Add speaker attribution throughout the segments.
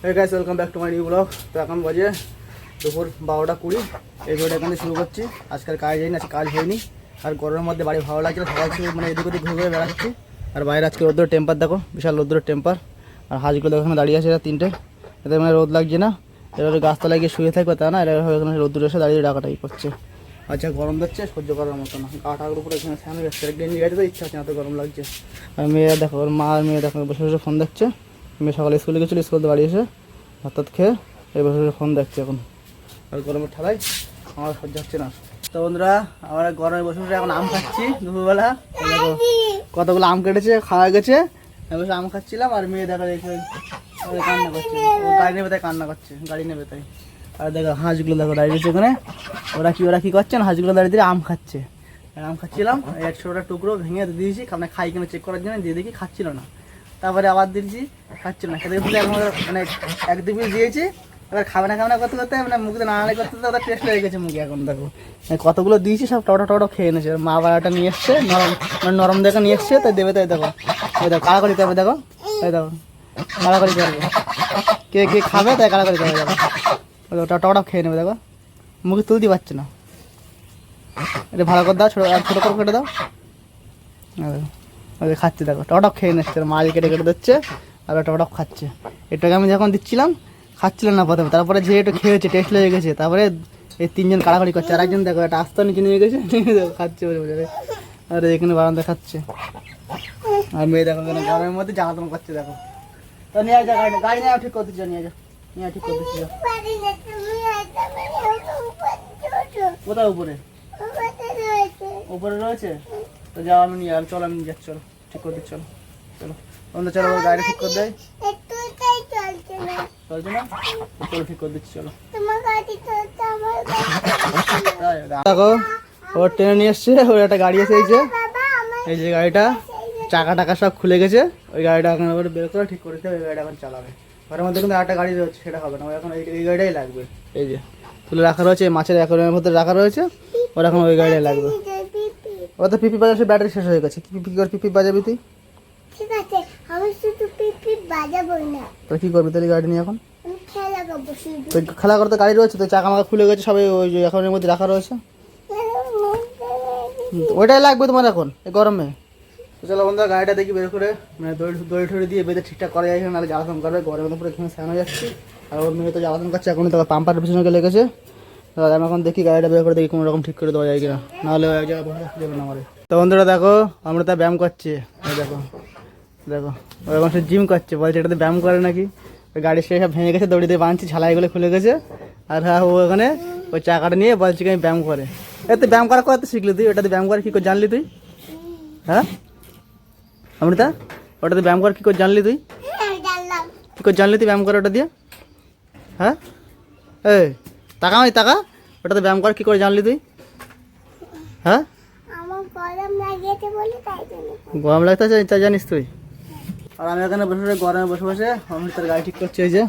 Speaker 1: Hey guys, welcome back to my new vlog. তো এখন বাজে দুপুর 12:20। এই ভিডিওটা এখান থেকে শুরু করছি। আজকাল কাজ হয়নি, আজকে কাজ হয়নি। আর গরমের মধ্যে বাড়ি ভালো লাগছে, সকাল থেকে মানে এদিক ওদিক ঘুরে ঘুরে বেড়াচ্ছি। আর বাইরে আজকে রোদ্রের টেম্পার দেখো, বিশাল রোদ্রের টেম্পার। আর হাঁসগুলো এখানে দাঁড়িয়ে আছে, এরা তিনটে। এদের মানে রোদ লাগছে না, এরা গাছতলায় গিয়ে শুয়ে থাকবে তা না, এরা এখানে রোদ্দুর এসে দাঁড়িয়ে ডাকাটাই করছে। আচ্ছা গরম দিচ্ছে, সহ্য করার মতো না। গাটার উপরে এখানে ফ্যান যাচ্ছে, গেঞ্জি গাইতে তো ইচ্ছা হচ্ছে না, এত গরম লাগছে। আর মেয়েরা দেখো, ওর মা আর মেয়ে দেখো বসে বসে ফোন দেখছে। মেয়ে সকালে স্কুলে গেছিলো, স্কুল থেকে বাড়ি এসে ভাত খেয়ে এই বসে বসে ফোন দেখছে এখন। আর গরমের ঠালায় আমার সহ্য হচ্ছে না। তো বন্ধুরা, আমরা গরমে বসে বসে এখন আম খাচ্ছি দুপুরবেলা। দেখো কতগুলো আম কেটেছে, খাওয়া গেছে। আমি বসে আম খাচ্ছিলাম, আর মেয়ে দেখা দেখে কান্না করছে, গাড়ি নেবে তাই কান্না করছে, গাড়ি নেবে তাই। আর দেখো হাঁসগুলো দেখো দাঁড়িয়ে রয়েছে ওখানে। ওরা কি করছে না, হাঁসগুলো দাঁড়িয়ে দিয়ে আম খাচ্ছে। আম খাচ্ছিলাম, এক ছোটা টুকরো ভেঙে দিয়েছি, আপনার খাই কিনা চেক করার জন্য, দিয়ে দেখি খাচ্ছিল না। তারপরে আবার দিয়েছি, খাচ্ছিল না। খেতে খেতে মানে এক দু পিস দিয়েছি, এবার খাবে না করতে করতে মানে মুখে নাড়াড়ি করতে করতে ওদের টেস্ট লেগে গেছে মুখে। এখন দেখো কতগুলো দিয়েছি, সব টটো খেয়ে এনেছে। মা বাড়াটা নিয়ে এসছে, নরম দেখে নিয়ে এসছে, তাই দেবে তাই দেখো। ওই দেখো কাড়াকাড়ি করবে, দেখো তাই দেখো কাড়াকাড়ি করবে। কে কে খাবে তাই কাড়াকাড়ি করবে, দেখো টটো খেয়ে নেবে। দেখো মুখে তুলতে পারছে না, এটা ভালো করে দাও, ছোটো করে কেটে দাও। ওই খাচ্ছে দেখো, টক খেয়ে নিচ্ছে, মাল কেটে কেটে দিচ্ছে আর টক খাচ্ছে। এটাকে আমি যখন দিচ্ছিলাম খাচ্ছিলাম না প্রথমে, তারপরে যে একটু খেয়েছে, টেস্ট লেগে গেছে, তারপরে এই তিনজন কাড়াকাড়ি করছে। আর একজন দেখো একটা আস্তা নিচে নিয়ে গেছে, খাচ্ছে বলে বলে। আর এখানে বারান্দা খাচ্ছে। আর মেয়ে দেখো গরমের মধ্যে জ্বালাতন করছে দেখো। তো নিয়ে যা গাড়ি নিয়ে ঠিক করতে নিয়ে যা, নিয়ে ঠিক করতে কোথায় উপরে উপরে রয়েছে। তো যাও আমি নিয়ে চলো, আমি যাচ্ছি, চলো ঠিক করে দিচ্ছি, চলো চলো বন্ধু চলো, গাড়ি ঠিক করে দেয়। চলছে না, চলো ঠিক করে দিচ্ছি, চলো। দেখো ওর ট্রেনে নিয়ে এসছে, ওর একটা গাড়ি এসে এই যে গাড়িটা চাকা টাকা সব খুলে গেছে। ওই গাড়িটা এখন আবার বের করে ঠিক করতে হবে, ওই গাড়িটা এখন চালাবে। ঘরের মধ্যে কিন্তু একটা গাড়ি রয়েছে, সেটা হবে না, এখন এই গাড়িটাই লাগবে। এই যে তুলে রাখা রয়েছে, মাছের অ্যাকোয়ারিয়ামের মধ্যে রাখা রয়েছে, ওর এখন ওই গাড়িটাই লাগবে। ওটা পিপি বাজার ব্যাটারি শেষ হয়ে গেছে, কি করে পিপি বাজাবি তুই? ঠিক আছে, আমি শুধু পিপি বাজাবো না। তো কি করবি তাহলে গাড়ি নিয়ে এখন? আমি খেলা করব শুধু। তো খেলা করতে গাড়ি রয়েছে, তো চাকা মাকা খুলে গেছে, সবাই ওই যে অ্যাকোয়ারিয়ামের মধ্যে রাখা রয়েছে, ওইটাই লাগবে তোমার এখন এই গরমে। তো চলো বন্ধুরা, গাড়িটা দেখি বের করে মানে দড়ি ঠড়ি দিয়ে বেঁধে ঠিকঠাক করা যায়, নাহলে জ্বালাতন করবে। গরমের পুরো এখানে স্নান হয়ে যাচ্ছি, আর ওর মেয়ে তো জ্বালাতন করছে, এখন তো পাম্পারের পিছনে লেগেছে। আমি এখন দেখি গাড়িটা বের করে দেখি কোনো রকম ঠিক করে দেওয়া যায় কিনা, নাহলে এক জায়গায় বসে থাকতে দেবে না আমার। তো বন্ধুরা দেখো, আমরা তা ব্যায়াম করছি, দেখো দেখো ও এখন সে জিম করছে, বলছে এটাতে ব্যায়াম করে নাকি। ওই গাড়ির সে সব ভেঙে গেছে, দড়ি দিয়ে বাঁধছি, ঝালাইগুলো খুলে গেছে। আর হ্যাঁ ও ওখানে ওই চাকাটা নিয়ে বলছে কি আমি ব্যায়াম করে। এতে ব্যায়াম করা করতে শিখলি তুই? ওটাতে ব্যায়াম করে কী করে জানলি তুই? হ্যাঁ অমৃতা, ওটাতে ব্যায়াম করে কী করে জানলি তুই? কী করে জানলি তুই ব্যায়াম করে ওটা দিয়ে? হ্যাঁ এই টাকা নয় টাকা, ওটাতে ব্যায়াম কর কী করে জানলি তুই? হ্যাঁ গরম লাগতে তাই জানিস তুই? আর আমি এখানে বসে বসে গরমে বসে বসে অমৃতার গাড়ি ঠিক করছে এই যে।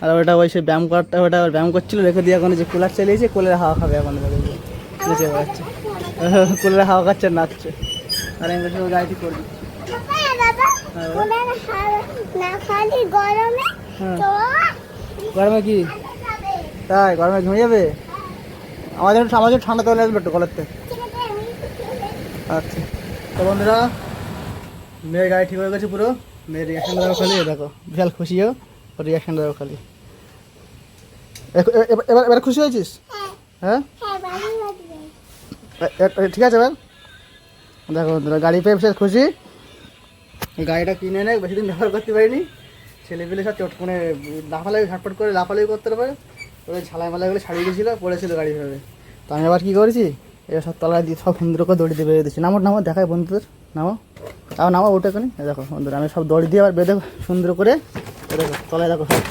Speaker 1: আর ওটা ওই সে ব্যায়াম করতে, ওটা ব্যায়াম করছিল, রেখে দিয়ে এখন যে কুলার চালিয়েছে, কুলারে হাওয়া খাবে এখন, নিচে বেড়াচ্ছে, কুলারে হাওয়া খাচ্ছে, নাচছে। আর আমি বসে গাড়ি ঠিক করবি। গরমে কি তাই? গরমে ঘুমিয়ে যাবে? আমাদের ঠান্ডা চলে আসবে একটু কলের থেকে। আচ্ছা তো বন্ধুরা, মেয়ের গাড়ি ঠিক হয়ে গেছে পুরো। মেয়ের রিয়াকশানটা দেখো খালি, দেখো বিশাল খুশিও, ওর রিয়াকশানটা দেখো খালি। এবার খুশি হয়েছিস? হ্যাঁ ঠিক আছে। এবার দেখো বন্ধুরা, গাড়ি পেয়ে বিশাল খুশি। গাড়িটা কিনে এনে বেশি দিন ব্যবহার করতে পারিনি, ছেলেপিলে সব চট মানে লাফালাফি ঝটপট করে লাফালাফি করতে পারে, ওই ঝালাই মালাইগুলো ছাড়িয়ে গেছিলো, পড়েছিল গাড়ি ভাবে। তো আমি আবার কী করেছি, এবার সব তলায় দিয়ে সব সুন্দর করে দড়ি দিয়ে বেঁধে দিচ্ছি। নামো নামো, দেখায় বন্ধুদের, নামো তাও নামো ওটা এখানে। দেখো বন্ধুরা, আমি সব দড়ি দিয়ে আবার বেঁধে সুন্দর করে, দেখো তলায় দেখো সব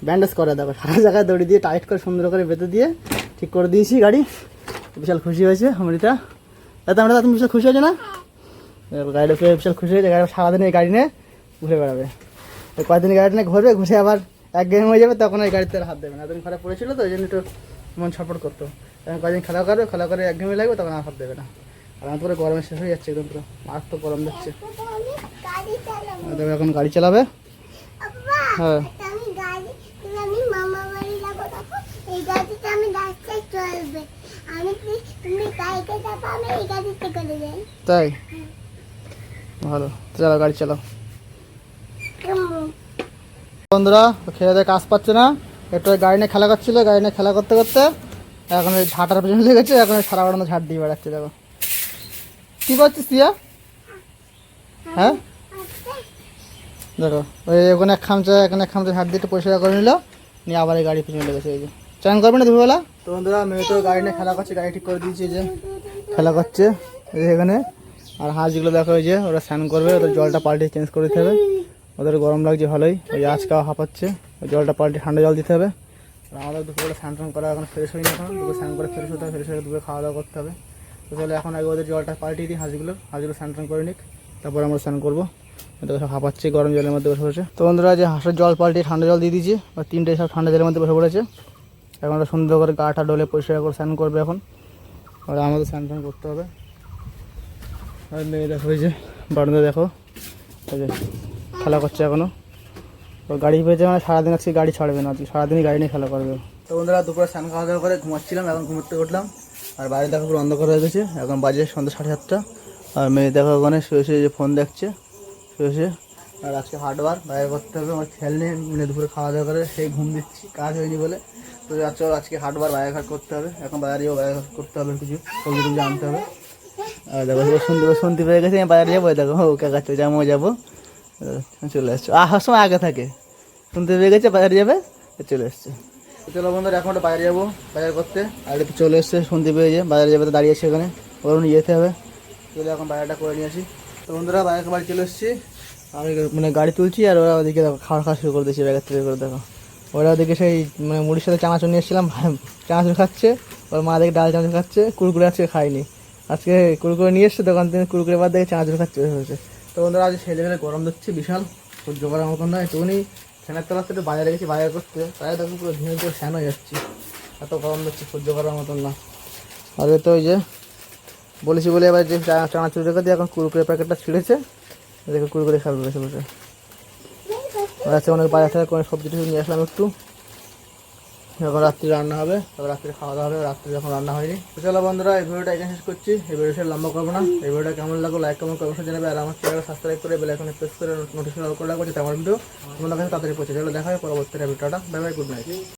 Speaker 1: ব্যান্ডেজ করে, দেখো সারা জায়গায় দড়ি দিয়ে টাইট করে সুন্দর করে বেঁধে দিয়ে ঠিক করে দিয়েছি গাড়ি। বিশাল খুশি হয়েছে অমৃতা। তাতে আমরা তুমি বিশাল খুশি হয়েছে না? গাড়িটা পেয়ে বিশাল খুশি হয়েছে। গাড়ি সারাদিন এই গাড়ি নিয়ে ঘুরে বেড়াবে, কয়েকদিন গাড়ি নিয়ে ঘুরবে, ঘুরে আবার এক গেম হয়ে যাবে, তখন ওই গাড়িতে হাত দেবে না। এতদিন খারাপ পড়েছিল তো, ওই জন্য একটু মন ছটফট করতো। এখন কয়েকদিন খেলা করে এক গেমে লাগবে, তখন আর হাত দেবে না। আর আমার পুরো গরমে শেষ হয়ে যাচ্ছে একদম, পুরো মার তো গরম যাচ্ছে। এখন গাড়ি চালাবে। হ্যাঁ তাই ভালো, চলো গাড়ি চালাও। বন্ধুরা খেয়ে দিয়ে কাজ পাচ্ছে না, একটু গাড়ি নিয়ে খেলা করছিল, গাড়ি নিয়ে খেলা করতে করতে এখন ওই ঝাঁটার পেছনে লেগেছে, এখন সারা বাড়ানো ঝাঁট দিয়ে বেড়াচ্ছে। দেখো কি করছিস তুইয়া? হ্যাঁ দেখো ওই ওখানে এক খামচা ঝাঁট দিয়ে একটু পরিষ্কার করে নিল, নিয়ে আবার এই গাড়ি পিছনে লেগেছে। এই যে চান করবে না দুপুরবেলা? তো বন্ধুরা মেয়ে তো গাড়ি নিয়ে খেলা করছে, গাড়ি ঠিক করে দিয়েছি, যে খেলা করছে এই যে এখানে। আর হাঁসগুলো দেখো ওই যে ওরা স্নান করবে, ওদের জলটা পাল্টে চেঞ্জ করে দিতে হবে, ওদের গরম লাগছে ভালোই, ওই আজকাও হাঁপাচ্ছে, ওই জলটা পাল্টে ঠান্ডা জল দিতে হবে। আর আমাদের দুপুরে স্নান টান করা এখন ফ্রেশ হয়নি, এখন দুপুরে স্নান করে ফ্রেশ হতে হবে, ফ্রেশ হয়ে দুপুরে খাওয়া দাওয়া করতে হবে। তো চলে এখন আগে ওদের জলটা পাল্টিয়ে দিই, হাঁসগুলো স্নান টান করে নিক, তারপর আমরা স্নান করবো। ওদের সব হাঁপাচ্ছে গরম জলের মধ্যে বসে বসে। তো বন্ধুরা যে হাঁসের জল পাল্টিয়ে ঠান্ডা জল দিয়ে দিয়েছি, আর তিনটে সব ঠান্ডা জলের মধ্যে বসে পড়েছে। এখন ওরা সুন্দর করে গাটা ডলে পরিষ্কার করে স্নান করবে এখন, আর আমাদের স্নান টান করতে হবে। আর মেয়ে দেখো ওই যে বারান্দা দেখো ওই যে খেলা করছে এখনও, তো গাড়ি পেয়েছে মানে সারাদিন আজকে গাড়ি ছাড়বে না, সারাদিনই গাড়ি নিয়ে খেলা করবে। তো বন্ধুরা দুপুরে স্নান খাওয়া দাওয়া করে ঘুমাচ্ছিলাম, এখন ঘুমোতে উঠলাম, আর বাইরে দেখো পুরো অন্ধকার হয়ে গেছে, এখন বাজে সন্ধ্যা 7:30। আর মেয়ে দেখো ওখানে শুয়ে শুয়ে যে ফোন দেখছে শুয়ে শুয়ে। আর আজকে হাটবার বাইরে করতে হবে, আমার খেয়াল নেই, মানে দুপুরে খাওয়া দাওয়া করে সেই ঘুম দিচ্ছি, কাজ হয়নি বলে। তো চল আজকে হাটবার বাইরে ঘাট করতে হবে, এখন বাইরে বাইরে ঘাট করতে হবে, কিছু সবজি টবজি আনতে হবে। আর দেখো শুনতে পেয়ে গেছে আমি বাইরে যাবো, দেখো ওকে কাছে যাবো চলে আসছো, আসার সময় আগে থাকে, শুনতে পেয়ে গেছে বাইরে যাবে, চলে এসছে। চলো বন্ধুরা এখন একটা বাইরে যাবো বাজার করতে, আর একটু চলে এসছে শুনতে পেয়ে যে বাজারে যাবে, তো দাঁড়িয়ে আছে ওখানে, ওর নিয়ে যেতে হবে। চলে এখন বাজারটা করে নিয়ে আসি। তো বন্ধুরা বাড়ি চলে এসেছি, আমি মানে গাড়ি তুলছি, আর ওরা ওদিকে দেখো খাওয়া শুরু করে দিয়েছি ব্যাগের থেকে করে। দেখো ওরা ওদিকে সেই মানে মুড়ির সাথে চানাচুর নিয়ে এসেছিলাম, চানাচুর খাচ্ছে, ওর মা দেখে ডাল চানাচুর খাচ্ছে, কুরকুরে আজকে খাইনি, আজকে কুরকুরে নিয়ে এসছে দোকান থেকে, কুরকুরে বাদ দেখে চানাচুর খাচ্ছে হয়েছে। তো বন্ধুরা আজ সেই লেভেলে গরম দিচ্ছে বিশাল, সহ্য করার মতন নয়। একটুখানি ফ্যানের তলার থেকে বাজারে গেছি বাজার করতে, তাই দেখো পুরো ধীরে ধীরে ফ্যান হয়ে যাচ্ছি, এত গরম দিচ্ছে সহ্য করার মতন না। আর তো ওই যে বলেছি বলে এবার যে চানাচুর রেখে দিয়ে এখন কুরকুরে প্যাকেটটা ছিঁড়েছে, দেখো কুরকুরে খাবে বসে বসে। আজকে অনেক বাজার থেকে কোনো সবজি টবজি নিয়ে আসলাম একটু, যখন রাত্রি রান্না হবে তবে রাত্রে খাওয়া দাওয়া হবে, রাত্রে যখন রান্না হয়নি। তো চলো বন্ধুরা এই ভিডিওটা এখানে শেষ করছি, এই ভিডিওটা লম্বা করবো না। এই ভিডিওটা কেমন লাগলো লাইক কমেন্ট অবশ্যই জানাবে, আর আমার চ্যানেল সাবস্ক্রাইব করে বেল আইকনে প্রেস করে নোটিফিকেশন অল করে রাখবো, যাতে আমার ভিডিও তোমাদের কাছে তাড়াতাড়ি পৌঁছে। চলো দেখা হয় পরবর্তী ভিডিওটা, বাই বাই, গুড নাইট।